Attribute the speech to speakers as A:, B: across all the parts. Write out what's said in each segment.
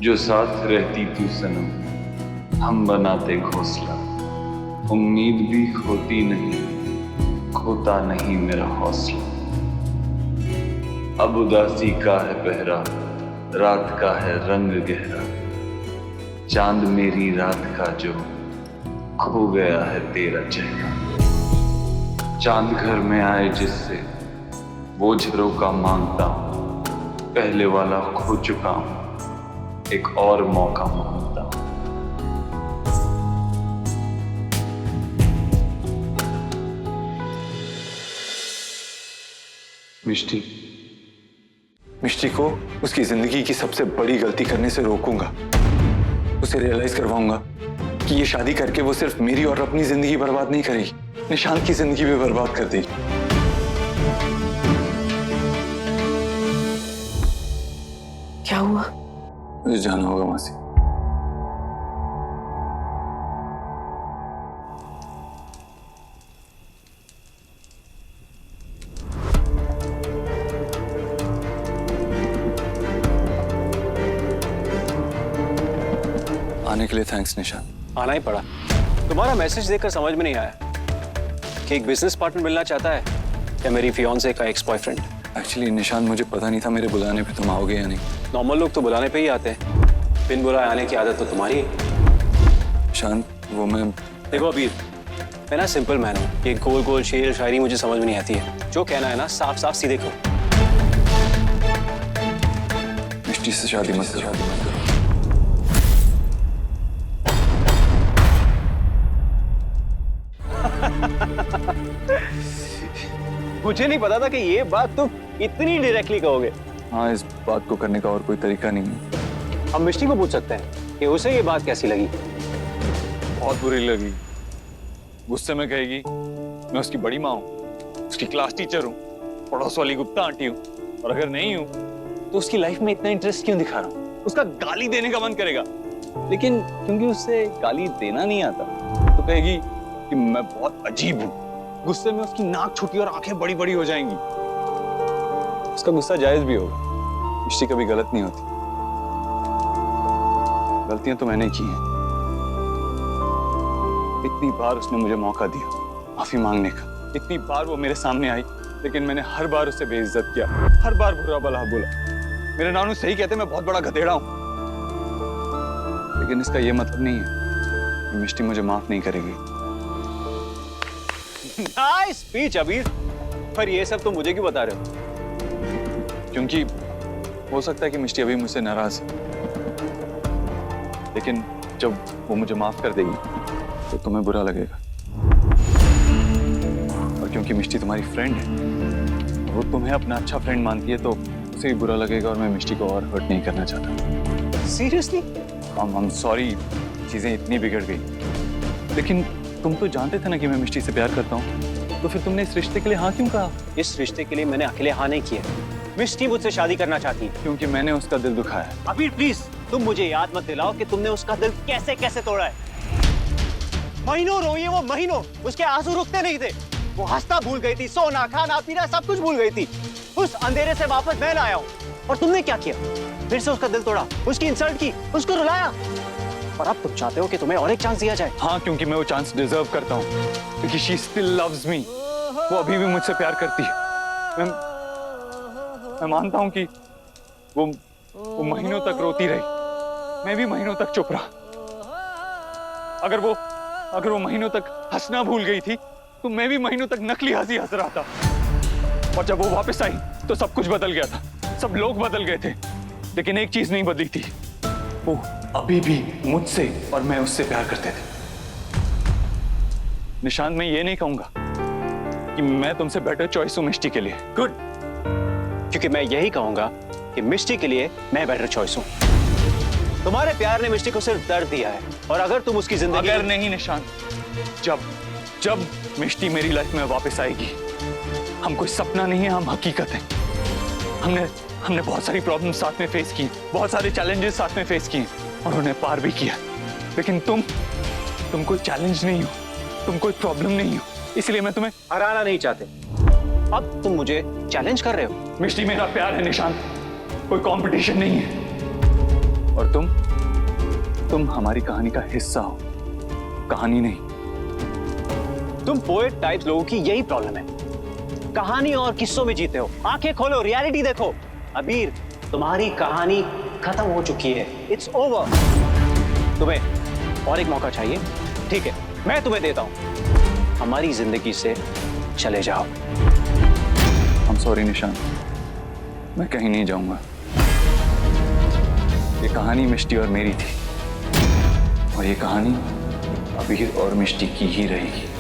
A: जो साथ रहती तू सनम, हम बनाते घोंसला। उम्मीद भी खोती नहीं, खोता नहीं मेरा हौसला। अब उदासी का है पहरा, रात का है रंग गहरा। चांद मेरी रात का जो खो गया है तेरा चेहरा। चांद घर में आए जिससे वो झरोका मांगता हूँ। पहले वाला खो चुका हूँ, एक और मौका मांगता हूँ। मिष्टी
B: मिष्टी को उसकी जिंदगी की सबसे बड़ी गलती करने से रोकूंगा। उसे रियलाइज करवाऊंगा कि ये शादी करके वो सिर्फ मेरी और अपनी जिंदगी बर्बाद नहीं करेगी, निशांत की जिंदगी भी बर्बाद कर देगी।
C: क्या हुआ?
B: मुझे जाना होगा मासी। आने के लिए थैंक्स निशांत।
D: आना ही पड़ा। तुम्हारा मैसेज देखकर समझ में नहीं आया कि एक बिजनेस पार्टनर मिलना चाहता है या मेरी फियांसे का एक्स बॉयफ्रेंड।
B: एक्चुअली निशांत, मुझे पता नहीं था मेरे बुलाने पे तुम आओगे या नहीं।
D: नॉर्मल लोग तो बुलाने पे ही आते हैं, बिन बुलाए आने की आदत तो तुम्हारी है।
B: निशांत, वो मैं
D: देखो अबीर, मैं ना सिंपल मैन हूँ। ये गोल गोल शेर शायरी मुझे समझ में नहीं आती है। जो कहना है ना साफ साफ सीधे करो।
B: मिष्टी से शादी मत करो।
D: मुझे नहीं पता था कि ये बात तुम इतनी डायरेक्टली कहोगे।
B: हाँ, इस बात को करने का और कोई तरीका नहीं है।
D: हम मिष्टी को पूछ सकते हैं कि उसे ये बात कैसी लगी।
B: बहुत बुरी लगी। गुस्से में कहेगी मैं उसकी बड़ी माँ हूँ, उसकी क्लास टीचर हूँ, पड़ोस वाली गुप्ता आंटी हूँ, और अगर नहीं हूँ तो उसकी लाइफ में इतना इंटरेस्ट क्यों दिखा रहा हूँ। उसका गाली देने का मन करेगा, लेकिन क्योंकि उससे गाली देना नहीं आता तो कहेगी कि मैं बहुत अजीब हूँ। गुस्से में उसकी नाक छोटी और आंखें बड़ी बड़ी हो जाएंगी। उसका गुस्सा जायज भी होगा। मिष्टी कभी गलत नहीं होती। गलतियां तो मैंने की हैं। इतनी बार उसने मुझे मौका दिया माफी मांगने का। इतनी बार वो मेरे सामने आई, लेकिन मैंने हर बार उसे बेइज्जत किया, हर बार बुरा भला बोला। मेरे नानू सही कहते मैं बहुत बड़ा गधेड़ा हूं, लेकिन इसका ये मतलब नहीं है कि मिष्टी मुझे माफ नहीं करेगी।
D: नाइस स्पीच अबीर, पर ये सब तुम मुझे क्यों बता रहे हो?
B: क्योंकि हो सकता है कि मिष्टी अभी मुझसे नाराज है, लेकिन जब वो मुझे माफ कर देगी तो तुम्हें बुरा लगेगा। और क्योंकि मिष्टी तुम्हारी फ्रेंड है, वो तुम्हें अपना अच्छा फ्रेंड मानती है, तो उसे भी बुरा लगेगा और मैं मिष्टी को और हर्ट नहीं करना चाहता।
D: सीरियसली?
B: I'm sorry, चीजें इतनी बिगड़ गई। लेकिन तुम तो जानते थे ना कि मैं मिष्टी से प्यार करता हूँ, तो फिर तुमने इस रिश्ते के लिए हाँ क्यों कहा?
D: इस रिश्ते के लिए मैंने अकेले हाँ नहीं किया। मिष्टी मुझसे शादी करना चाहती है।
B: क्योंकि मैंने उसका दिल दुखाया है।
D: अबीर प्लीज, तुम मुझे याद मत दिलाओ कि तुमने उसका दिल कैसे कैसे तोड़ा है। महीनों रोई है वो, महीनों। उसके आंसू रुकते नहीं थे। वो हंसना भूल गई थी, सोना खाना पीना सब कुछ भूल गई थी। उस अंधेरे से वापस मैं लाया हूँ, और तुमने क्या किया? फिर से उसका दिल तोड़ा, उसकी इंसल्ट की, उसको रुलाया। और अब तुम चाहते हो कि तुम्हें और एक चांस दिया जाए?
B: हाँ, क्योंकि मैं वो चांस डिजर्व करता हूँ, क्योंकि शी स्टिल लव्स मी। वो अभी भी मुझसे प्यार करती है। मैं मानता हूँ कि वो महीनों तक रोती रही, मैं भी महीनों तक चुप रहा। अगर वो महीनों तक हंसना भूल गई थी, तो मैं भी महीनों तक नकली हंसी हंस रहा था। और जब वो वापस आई तो सब कुछ बदल गया था, सब लोग बदल गए थे, लेकिन एक चीज नहीं बदली थी, वो अभी भी मुझसे और मैं उससे प्यार करते थे। निशांत, मैं ये नहीं कहूंगा कि मैं तुमसे बेटर चॉइस हूं मिष्टी के लिए।
D: गुड, क्योंकि मैं यही कहूंगा कि मिष्टी के लिए मैं बेटर चॉइस हूं। तुम्हारे प्यार ने मिष्टी को सिर्फ दर्द दिया है, और अगर तुम उसकी जिंदगी...
B: अगर नहीं निशांत, जब मिष्टी मेरी लाइफ में वापस आएगी, हम कोई सपना नहीं है, हम हकीकत है। हमने बहुत सारी प्रॉब्लम्स साथ में फेस की, बहुत सारे चैलेंजेस साथ में फेस किए, और उन्हें पार भी किया। लेकिन तुम कोई चैलेंज नहीं हो, तुम कोई प्रॉब्लम नहीं हो, इसलिए मैं तुम्हें
D: हराना नहीं चाहते। अब तुम मुझे चैलेंज कर रहे हो।
B: मिष्टी मेरा प्यार है निशांत, कोई कंपटीशन नहीं है। और तुम हमारी कहानी का हिस्सा हो, कहानी नहीं।
D: तुम पोएट टाइप लोगों की यही प्रॉब्लम है, कहानी और किस्सों में जीते हो। आंखें खोलो, रियलिटी देखो। अबीर, तुम्हारी कहानी खत्म हो चुकी है, इट्स ओवर। तुम्हें और एक मौका चाहिए? ठीक है, मैं तुम्हें देता हूं, हमारी जिंदगी से चले जाओ।
B: I'm sorry निशान, मैं कहीं नहीं जाऊंगा। ये कहानी मिष्टी और मेरी थी, और ये कहानी अबीर और मिष्टी की ही रहेगी।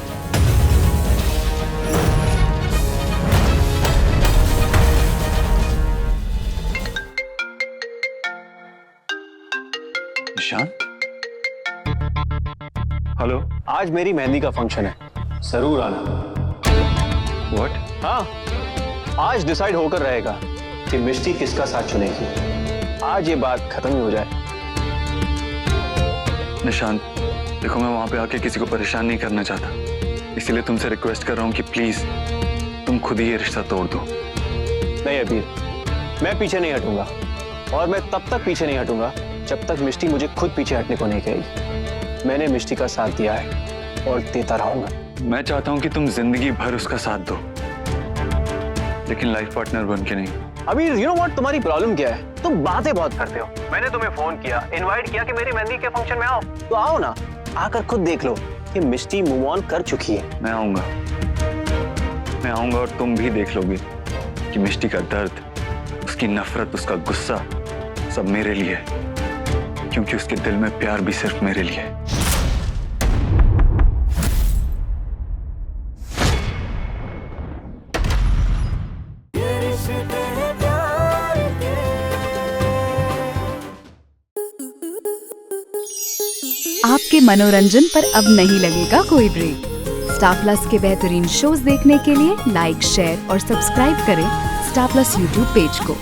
B: निशान, हेलो।
D: आज मेरी मेहंदी का फंक्शन है, जरूर आना।
B: व्हाट?
D: हाँ, आज डिसाइड होकर रहेगा कि मिष्टी किसका साथ चुनेगी। आज ये बात खत्म ही हो जाए।
B: निशान, देखो मैं वहां पे आके किसी को परेशान नहीं करना चाहता, इसीलिए तुमसे रिक्वेस्ट कर रहा हूँ कि प्लीज तुम खुद ही ये रिश्ता तोड़ दो।
D: नहीं अबीर, मैं पीछे नहीं हटूंगा, और मैं तब तक पीछे नहीं हटूंगा जब तक मिष्टी मुझे खुद पीछे हटने को नहीं कहेगी। मैंने मिष्टी का साथ दिया है और देता रहूंगा।
B: मैं चाहता हूँ कि तुम जिंदगी भर उसका साथ दो, लेकिन लाइफ पार्टनर बन के नहीं।
D: अबीर, यू नो व्हाट, तुम्हारी प्रॉब्लम क्या है? तुम बातें बहुत करते हो। मैंने तुम्हें फोन किया, इनवाइट किया कि मेरी मेहंदी के फंक्शन में आओ, तो आओ ना। आकर खुद देख लो कि मिष्टी मूव ऑन कर चुकी है।
B: मैं आऊंगा और तुम भी देख लोगे कि मिष्टी का दर्द, उसकी नफरत, उसका गुस्सा सब मेरे लिए है, क्योंकि उसके दिल में प्यार भी सिर्फ मेरे लिए है।
E: आपके मनोरंजन पर अब नहीं लगेगा कोई ब्रेक। स्टार प्लस के बेहतरीन शोज देखने के लिए लाइक, शेयर और सब्सक्राइब करें स्टार प्लस यूट्यूब पेज को।